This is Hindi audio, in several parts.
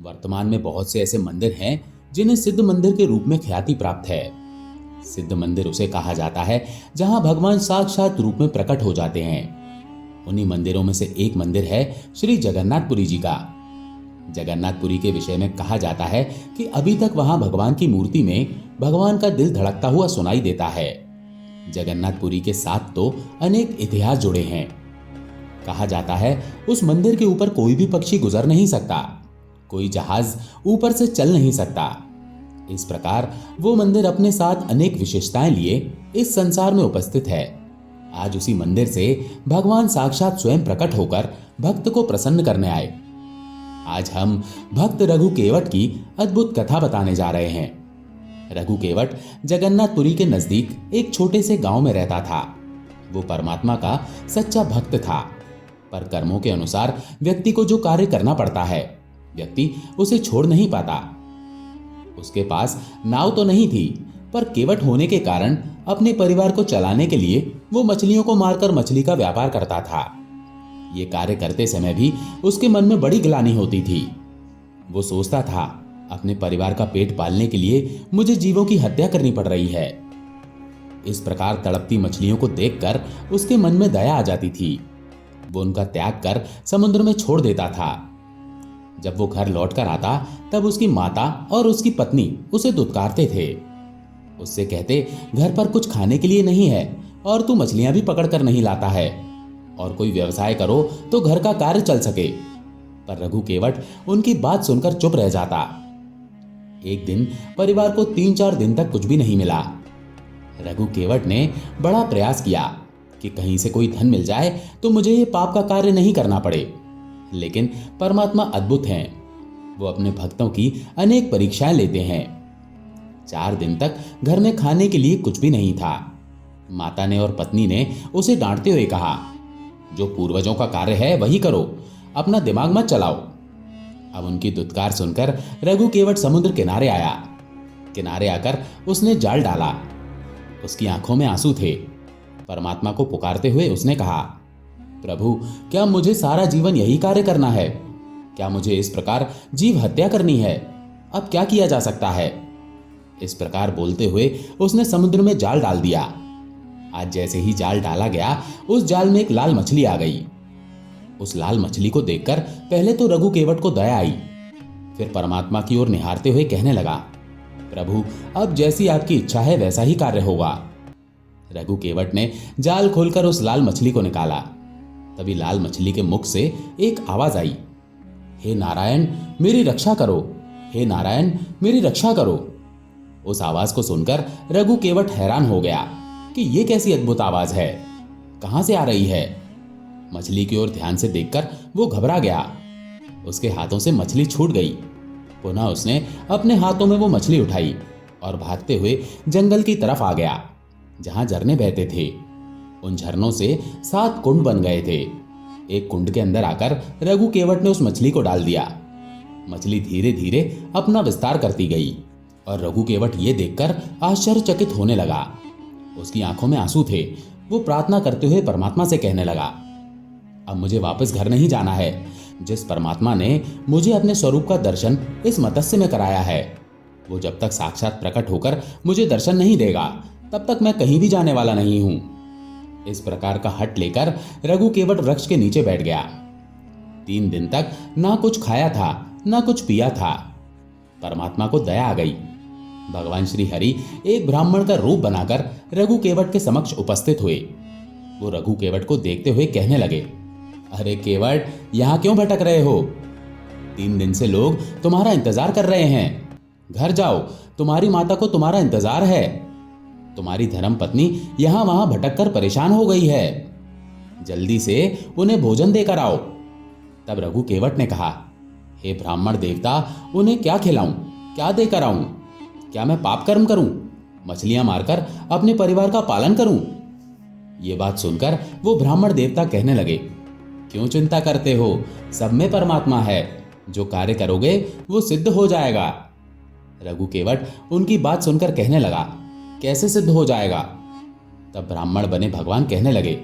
वर्तमान में बहुत से ऐसे मंदिर हैं जिन्हें सिद्ध मंदिर के रूप में ख्याति प्राप्त है। सिद्ध मंदिर उसे कहा जाता है जहां भगवान साक्षात रूप में प्रकट हो जाते हैं। उन्हीं मंदिरों में से एक मंदिर है श्री जगन्नाथपुरी जी का। जगन्नाथपुरी के विषय में कहा जाता है कि अभी तक वहां भगवान की मूर्ति में भगवान का दिल धड़कता हुआ सुनाई देता है। जगन्नाथपुरी के साथ तो अनेक इतिहास जुड़े हैं। कहा जाता है उस मंदिर के ऊपर कोई भी पक्षी गुजर नहीं सकता, कोई जहाज ऊपर से चल नहीं सकता। इस प्रकार वो मंदिर अपने साथ अनेक विशेषताएं लिए इस संसार में उपस्थित है। आज उसी मंदिर से भगवान साक्षात स्वयं प्रकट होकर भक्त को प्रसन्न करने आए। आज हम भक्त रघु केवट की अद्भुत कथा बताने जा रहे हैं। रघु केवट जगन्नाथपुरी के नजदीक एक छोटे से गांव में रहता था। वो परमात्मा का सच्चा भक्त था, पर कर्मों के अनुसार व्यक्ति को जो कार्य करना पड़ता है, व्यक्ति उसे छोड़ नहीं पाता। उसके पास नाव तो नहीं थी, पर केवट होने के कारण अपने परिवार को चलाने के लिए वो मछलियों को मारकर मछली का व्यापार करता था। ये कार्य करते समय भी उसके मन में बड़ी ग्लानि होती थी। वो सोचता था, अपने परिवार का पेट पालने के लिए मुझे जीवों की हत्या करनी पड़ रही है। इस प्रकार तड़पती मछलियों को देखकर उसके मन में दया आ जाती थी। वो उनका त्याग कर समुद्र में छोड़ देता था। जब वो घर लौटकर आता तब उसकी माता और उसकी पत्नी उसे दुत्कारते थे। उससे कहते, घर पर कुछ खाने के लिए नहीं है और तू मछलियां भी पकड़ कर नहीं लाता है, और कोई व्यवसाय करो तो घर का कार्य चल सके। पर रघु केवट उनकी बात सुनकर चुप रह जाता। एक दिन परिवार को 3-4 दिन तक कुछ भी नहीं मिला। रघु केवट ने बड़ा प्रयास किया कि कहीं से कोई धन मिल जाए तो मुझे ये पाप का कार्य नहीं करना पड़े। लेकिन परमात्मा अद्भुत हैं। वो अपने भक्तों की अनेक परीक्षाएं लेते हैं। 4 दिन तक घर में खाने के लिए कुछ भी नहीं था। माता ने और पत्नी ने उसे डांटते हुए कहा, जो पूर्वजों का कार्य है वही करो, अपना दिमाग मत चलाओ। अब उनकी दुत्कार सुनकर रघु केवट समुद्र किनारे आया। किनारे आकर उसने जाल डाला। उसकी आंखों में आंसू थे। परमात्मा को पुकारते हुए उसने कहा, प्रभु, क्या मुझे सारा जीवन यही कार्य करना है? क्या मुझे इस प्रकार जीव हत्या करनी है? अब क्या किया जा सकता है? इस प्रकार बोलते हुए उसने समुद्र में जाल डाल दिया। आज जैसे ही जाल डाला गया, उस जाल में एक लाल मछली आ गई। उस लाल मछली को देखकर पहले तो रघु केवट को दया आई, फिर परमात्मा की ओर निहारते हुए कहने लगा, प्रभु, अब जैसी आपकी इच्छा है वैसा ही कार्य होगा। रघु केवट ने जाल खोलकर उस लाल मछली को निकाला। तभी लाल मछली के मुख से एक आवाज आई, हे नारायण, मेरी रक्षा करो, हे नारायण, मेरी रक्षा करो। उस आवाज को सुनकर रघु केवट हैरान हो गया कि ये कैसी अद्भुत आवाज है, कहां से आ रही है। मछली की ओर ध्यान से देखकर वो घबरा गया। उसके हाथों से मछली छूट गई। पुनः उसने अपने हाथों में वो मछली उठाई और भागते हुए जंगल की तरफ आ गया, जहां झरने बहते थे। उन झरनों से 7 कुंड बन गए थे। एक कुंड के अंदर आकर रघु केवट ने उस मछली को डाल दिया। मछली धीरे धीरे अपना विस्तार करती गई और रघु केवट ये देखकर आश्चर्यचकित होने लगा। उसकी आंखों में आंसू थे। वो प्रार्थना करते हुए परमात्मा से कहने लगा, अब मुझे वापस घर नहीं जाना है। जिस परमात्मा ने मुझे अपने स्वरूप का दर्शन इस मत्स्य में कराया है, वो जब तक साक्षात प्रकट होकर मुझे दर्शन नहीं देगा, तब तक मैं कहीं भी जाने वाला नहीं हूं। इस प्रकार का हठ लेकर रघु केवट वृक्ष के नीचे बैठ गया। 3 दिन तक ना कुछ खाया था, ना कुछ पिया था। परमात्मा को दया आ गई। भगवान श्री हरि एक ब्राह्मण का रूप बनाकर रघु केवट के समक्ष उपस्थित हुए। वो रघु केवट को देखते हुए कहने लगे, अरे केवट, यहां क्यों भटक रहे हो? 3 दिन से लोग तुम्हारा इंतजार कर रहे हैं। घर जाओ, तुम्हारी माता को तुम्हारा इंतजार है। तुम्हारी धर्म पत्नी यहां वहां भटक कर परेशान हो गई है। जल्दी से उन्हें भोजन देकर आओ। तब रघु केवट ने कहा, हे ब्राह्मण देवता, उन्हें क्या खिलाऊं, क्या देकर आऊं? क्या मैं पाप कर्म करूं, मछलियां मारकर अपने परिवार का पालन करूं? ये बात सुनकर वो ब्राह्मण देवता कहने लगे, क्यों चिंता करते हो? सब में परमात्मा है। जो कार्य करोगे वो सिद्ध हो जाएगा। रघु केवट उनकी बात सुनकर कहने लगा, कैसे सिद्ध हो जाएगा? तब ब्राह्मण बने भगवान कहने लगे,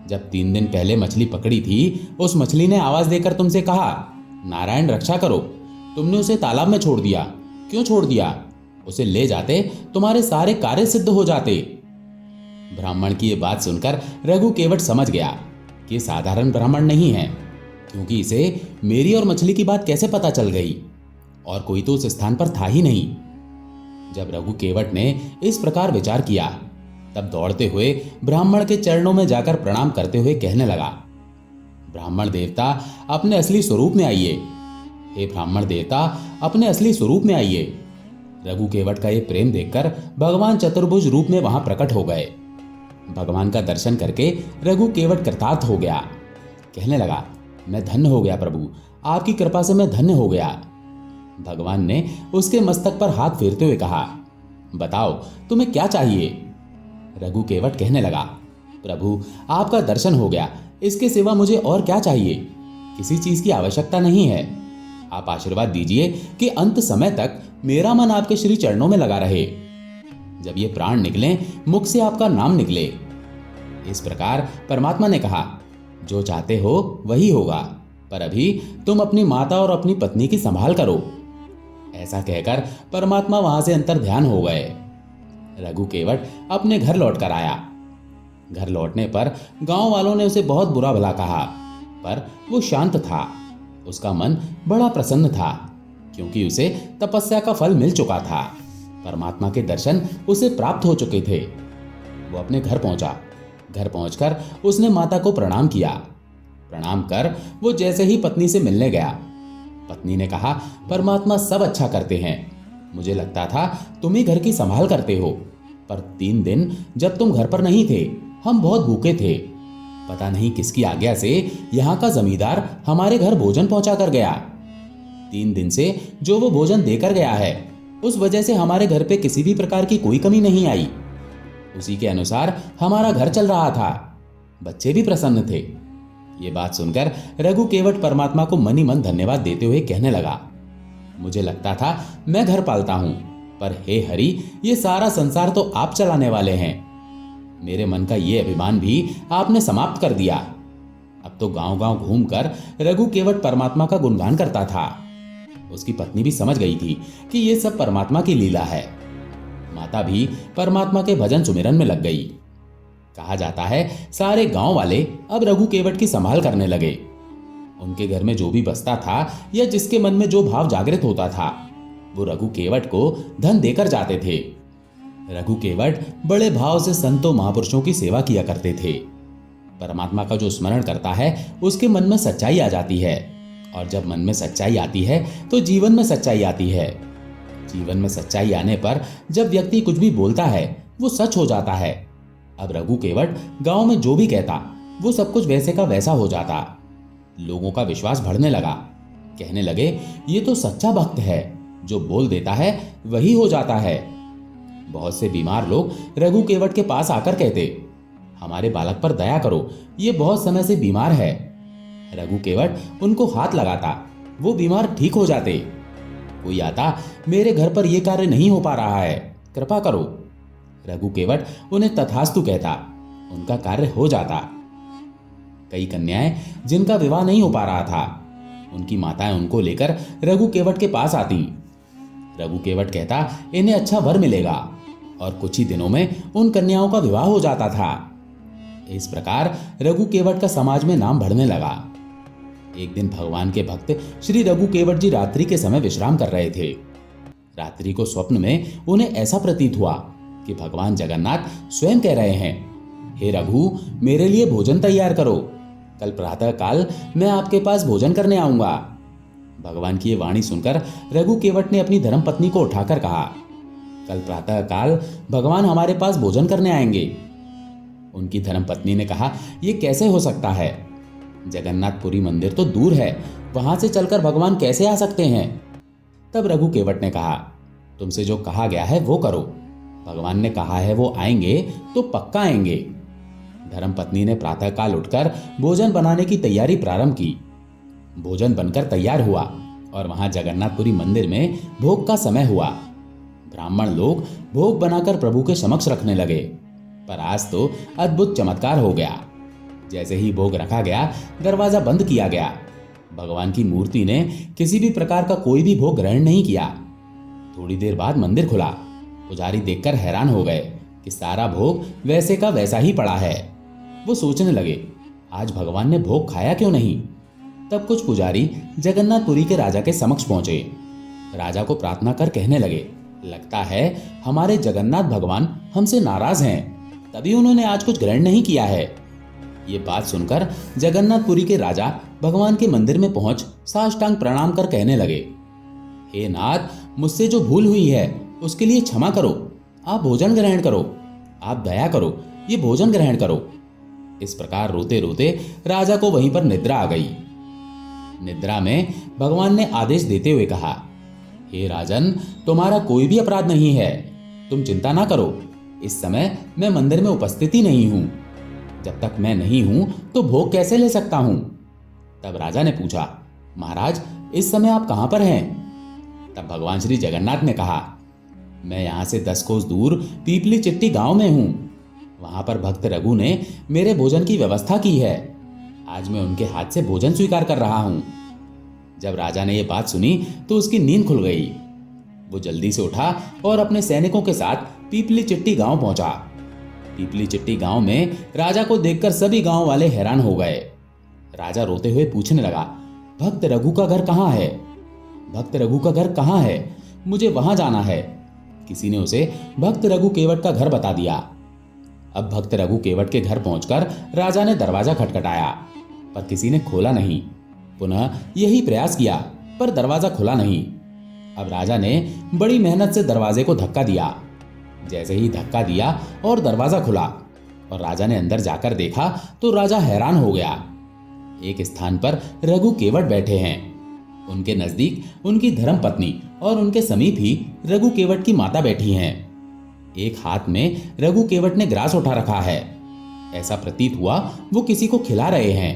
जब 3 दिन पहले मछली पकड़ी थी, उस मछली ने आवाज देकर तुमसे कहा, नारायण रक्षा करो। तुमने उसे तालाब में छोड़ दिया। क्यों छोड़ दिया? उसे ले जाते तुम्हारे सारे कार्य सिद्ध हो जाते। ब्राह्मण की यह बात सुनकर रघु केवट समझ गया कि साधारण ब्राह्मण नहीं है, क्योंकि इसे मेरी और मछली की बात कैसे पता चल गई, और कोई तो उस स्थान पर था ही नहीं। जब रघु केवट ने इस प्रकार विचार किया, तब दौड़ते हुए ब्राह्मण के चरणों में जाकर प्रणाम करते हुए कहने लगा, ब्राह्मण देवता अपने असली स्वरूप में आइए। हे ब्राह्मण देवता, अपने असली स्वरूप में आइए। रघु केवट का यह प्रेम देखकर भगवान चतुर्भुज रूप में वहां प्रकट हो गए। भगवान का दर्शन करके रघु केवट कृतार्थ हो गया। कहने लगा, मैं धन्य हो गया प्रभु, आपकी कृपा से मैं धन्य हो गया। भगवान ने उसके मस्तक पर हाथ फेरते हुए कहा, बताओ तुम्हें क्या चाहिए? रघु केवट कहने लगा, प्रभु आपका दर्शन हो गया, इसके सिवा मुझे और क्या चाहिए? किसी चीज की आवश्यकता नहीं है। आप आशीर्वाद दीजिए कि अंत समय तक मेरा मन आपके श्री चरणों में लगा रहे। जब ये प्राण निकले, मुख से आपका नाम निकले। इस प्रकार परमात्मा ने कहा, जो चाहते हो वही होगा, पर अभी तुम अपनी माता और अपनी पत्नी की संभाल करो। ऐसा कहकर परमात्मा वहां से अंतर ध्यान हो गए। रघु केवट अपने घर लौट कर आया। घर लौटने पर गांव वालों ने उसे बहुत बुरा भला कहा, पर वो शांत था। उसका मन बड़ा प्रसन्न था, क्योंकि उसे तपस्या का फल मिल चुका था। परमात्मा के दर्शन उसे प्राप्त हो चुके थे। वो अपने घर पहुंचा। घर पहुंचकर उसने माता को प्रणाम किया। प्रणाम कर वो जैसे ही पत्नी से मिलने गया, पत्नी ने कहा, परमात्मा सब अच्छा करते हैं। मुझे लगता था तुम ही घर की संभाल करते हो, पर 3 दिन जब तुम घर पर नहीं थे, हम बहुत भूखे थे। पता नहीं किसकी आज्ञा से यहाँ का जमींदार हमारे घर भोजन पहुंचा कर गया। 3 दिन से जो वो भोजन देकर गया है, उस वजह से हमारे घर पे किसी भी प्रकार की कोई कमी नहीं आई। उसी के अनुसार हमारा घर चल रहा था। बच्चे भी प्रसन्न थे। ये बात सुनकर रघु केवट परमात्मा को मन ही मन धन्यवाद देते हुए कहने लगा, मुझे लगता था मैं घर पालता हूं, पर हे हरि, ये सारा संसार तो आप चलाने वाले हैं। मेरे मन का ये अभिमान भी आपने समाप्त कर दिया। अब तो गांव-गांव घूमकर रघु केवट परमात्मा का गुणगान करता था। उसकी पत्नी भी समझ गई थी कि ये सब परमात्मा की लीला है। माता भी परमात्मा के भजन सुमिरन में लग गई। कहा जाता है सारे गांव वाले अब रघु केवट की संभाल करने लगे। उनके घर में जो भी बसता था या जिसके मन में जो भाव जागृत होता था, वो रघु केवट को धन देकर जाते थे। रघु केवट बड़े भाव से संतों महापुरुषों की सेवा किया करते थे। परमात्मा का जो स्मरण करता है, उसके मन में सच्चाई आ जाती है, और जब मन में सच्चाई आती है तो जीवन में सच्चाई आती है। जीवन में सच्चाई आने पर जब व्यक्ति कुछ भी बोलता है, वो सच हो जाता है। अब रघु केवट गांव में जो भी कहता, वो सब कुछ वैसे का वैसा हो जाता। लोगों का विश्वास बढ़ने लगा। कहने लगे, ये तो सच्चा भक्त है, जो बोल देता है वही हो जाता है। बहुत से बीमार लोग रघु केवट के पास आकर कहते, हमारे बालक पर दया करो, ये बहुत समय से बीमार है। रघु केवट उनको हाथ लगाता, वो बीमार ठीक हो जाते। कोई आता, मेरे घर पर यह कार्य नहीं हो पा रहा है, कृपा करो। रघु केवट उन्हें तथास्तु कहता, उनका कार्य हो जाता। कई कन्याएं जिनका विवाह नहीं हो पा रहा था, उनकी माताएं उनको लेकर रघु केवट के पास आती। रघु केवट कहता, इन्हें अच्छा वर मिलेगा, और कुछ ही दिनों में उन कन्याओं का विवाह हो जाता था। इस प्रकार रघु केवट का समाज में नाम बढ़ने लगा। एक दिन भगवान के भक्त श्री रघु केवट जी रात्रि के समय विश्राम कर रहे थे। रात्रि को स्वप्न में उन्हें ऐसा प्रतीत हुआ कि भगवान जगन्नाथ स्वयं कह रहे हैं, हे रघु, मेरे लिए भोजन तैयार करो, कल प्रातः काल मैं आपके पास भोजन करने आऊंगा। भगवान की ये वाणी सुनकर रघु केवट ने अपनी धर्मपत्नी को उठाकर कहा, कल प्रातः काल भगवान हमारे पास भोजन करने आएंगे। उनकी धर्मपत्नी ने कहा, यह कैसे हो सकता है? जगन्नाथपुरी मंदिर तो दूर है, वहां से चलकर भगवान कैसे आ सकते हैं? तब रघु केवट ने कहा, तुमसे जो कहा गया है वो करो। भगवान ने कहा है वो आएंगे तो पक्का आएंगे। धर्मपत्नी ने प्रातःकाल उठकर भोजन बनाने की तैयारी प्रारंभ की। भोजन बनकर तैयार हुआ और वहां जगन्नाथपुरी मंदिर में भोग का समय हुआ। ब्राह्मण लोग भोग बनाकर प्रभु के समक्ष रखने लगे। पर आज तो अद्भुत चमत्कार हो गया। जैसे ही भोग रखा गया, दरवाजा बंद किया गया। भगवान की मूर्ति ने किसी भी प्रकार का कोई भी भोग ग्रहण नहीं किया। थोड़ी देर बाद मंदिर खुला। पुजारी देखकर हैरान हो गए कि सारा भोग वैसे का वैसा ही पड़ा है। वो सोचने लगे, आज भगवान ने भोग खाया क्यों नहीं। तब कुछ पुजारी जगन्नाथपुरी के राजा के समक्ष पहुंचे। राजा को प्रार्थना कर कहने लगे, लगता है हमारे जगन्नाथ भगवान हमसे नाराज हैं, तभी उन्होंने आज कुछ ग्रहण नहीं किया है। ये बात सुनकर जगन्नाथपुरी के राजा भगवान के मंदिर में पहुंच साष्टांग प्रणाम कर कहने लगे, हे नाथ, मुझसे जो भूल हुई है उसके लिए क्षमा करो। आप भोजन ग्रहण करो, आप दया करो, ये भोजन ग्रहण करो। इस प्रकार रोते रोते राजा को वहीं पर निद्रा आ गई। निद्रा में भगवान ने आदेश देते हुए कहा, हे राजन, तुम्हारा कोई भी अपराध नहीं है, तुम चिंता ना करो। इस समय मैं मंदिर में उपस्थित ही नहीं हूं। जब तक मैं नहीं हूं तो भोग कैसे ले सकता हूं। तब राजा ने पूछा, महाराज, इस समय आप कहां पर हैं। तब भगवान श्री जगन्नाथ ने कहा, मैं यहां से 10 कोस दूर पीपली चिट्टी गांव में हूं। वहां पर भक्त रघु ने मेरे भोजन की व्यवस्था की है। आज मैं उनके हाथ से भोजन स्वीकार कर रहा हूं। जब राजा ने यह बात सुनी तो उसकी नींद खुल गई। वो जल्दी से उठा और अपने सैनिकों के साथ पीपली चिट्टी गांव पहुंचा। पीपली चिट्टी गांव में राजा को देखकर सभी गांव वाले हैरान हो गए। राजा रोते हुए पूछने लगा, भक्त रघु का घर कहां है। भक्त रघु का घर कहां है, मुझे वहां जाना है। किसी ने उसे भक्त रघु केवट का घर बता दिया। अब भक्त रघु केवट के घर पहुंचकर राजा ने दरवाजा खटखटाया, पर किसी ने खोला नहीं। पुनः यही प्रयास किया, पर दरवाजा खुला नहीं। अब राजा ने बड़ी मेहनत से दरवाजे को धक्का दिया। जैसे ही धक्का दिया और दरवाजा खुला और राजा ने अंदर जाकर देखा तो राजा हैरान हो गया। एक स्थान पर रघु केवट बैठे हैं। उनके नजदीक उनकी धर्म पत्नी और उनके समीप ही रघु केवट की माता बैठी हैं। एक हाथ में रघु केवट ने ग्रास उठा रखा है। ऐसा प्रतीत हुआ वो किसी को खिला रहे हैं,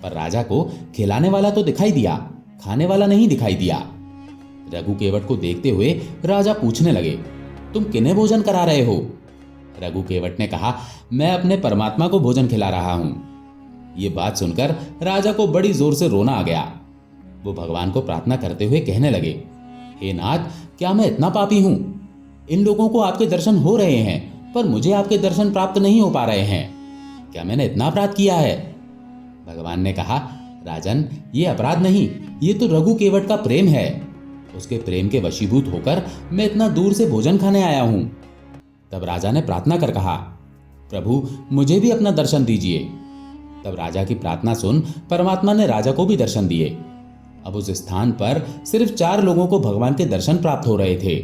पर राजा को खिलाने वाला तो दिखाई दिया, खाने वाला नहीं दिखाई दिया। रघु केवट को देखते हुए राजा पूछने लगे, तुम किन्हें भोजन करा रहे हो। रघु केवट ने कहा, मैं अपने परमात्मा को भोजन खिला रहा हूं। ये बात सुनकर राजा को बड़ी जोर से रोना आ गया। वो भगवान को प्रार्थना करते हुए कहने लगे, हे नाथ, क्या मैं इतना पापी हूं। इन लोगों को आपके दर्शन हो रहे हैं, पर मुझे आपके दर्शन प्राप्त नहीं हो पा रहे हैं। क्या मैंने इतना अपराध किया है। भगवान ने कहा, राजन, ये अपराध नहीं, ये तो रघु केवट का प्रेम है। उसके प्रेम के वशीभूत होकर मैं इतना दूर से भोजन खाने आया हूं। तब राजा ने प्रार्थना कर कहा, प्रभु, मुझे भी अपना दर्शन दीजिए। तब राजा की प्रार्थना सुन परमात्मा ने राजा को भी दर्शन दिए। अब उस स्थान पर सिर्फ 4 लोगों को भगवान के दर्शन प्राप्त हो रहे थे।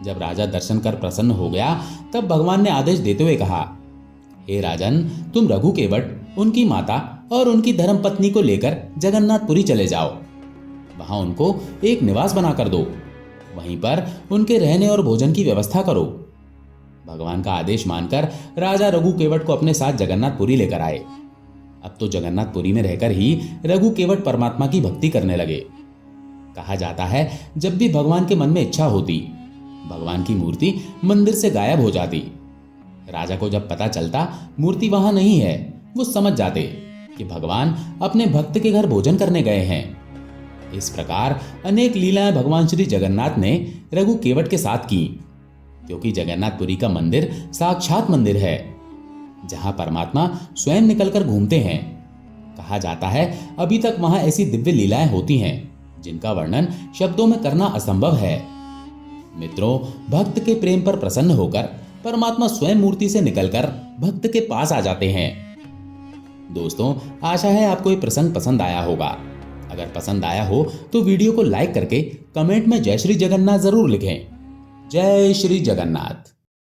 जब राजा दर्शन कर प्रसन्न हो गया तब भगवान ने आदेश देते हुए कहा, हे राजन, तुम रघु केवट, उनकी माता और उनकी धर्मपत्नी को लेकर जगन्नाथपुरी चले जाओ। वहां उनको एक निवास बनाकर दो। वहीं पर उनके रहने और भोजन की व्यवस्था करो। भगवान का आदेश मानकर राजा रघु केवट को अपने साथ जगन्नाथपुरी लेकर आए। अब तो जगन्नाथपुरी में रहकर ही रघु केवट परमात्मा की भक्ति करने लगे। कहा जाता है, जब भी भगवान के मन में इच्छा होती, भगवान की मूर्ति मंदिर से गायब हो जाती। राजा को जब पता चलता मूर्ति वहां नहीं है, वो समझ जाते कि भगवान अपने भक्त के घर भोजन करने गए हैं। इस प्रकार अनेक लीलाएं भगवान श्री जगन्नाथ ने रघु केवट के साथ की, क्योंकि जगन्नाथपुरी का मंदिर साक्षात मंदिर है, जहां परमात्मा स्वयं निकलकर घूमते हैं। कहा जाता है, अभी तक वहां ऐसी दिव्य लीलाएं होती हैं जिनका वर्णन शब्दों में करना असंभव है। मित्रों, भक्त के प्रेम पर प्रसन्न होकर परमात्मा स्वयं मूर्ति से निकलकर भक्त के पास आ जाते हैं। दोस्तों, आशा है आपको ये प्रसंग पसंद आया होगा। अगर पसंद आया हो तो वीडियो को लाइक करके कमेंट में जय श्री जगन्नाथ जरूर लिखें। जय श्री जगन्नाथ।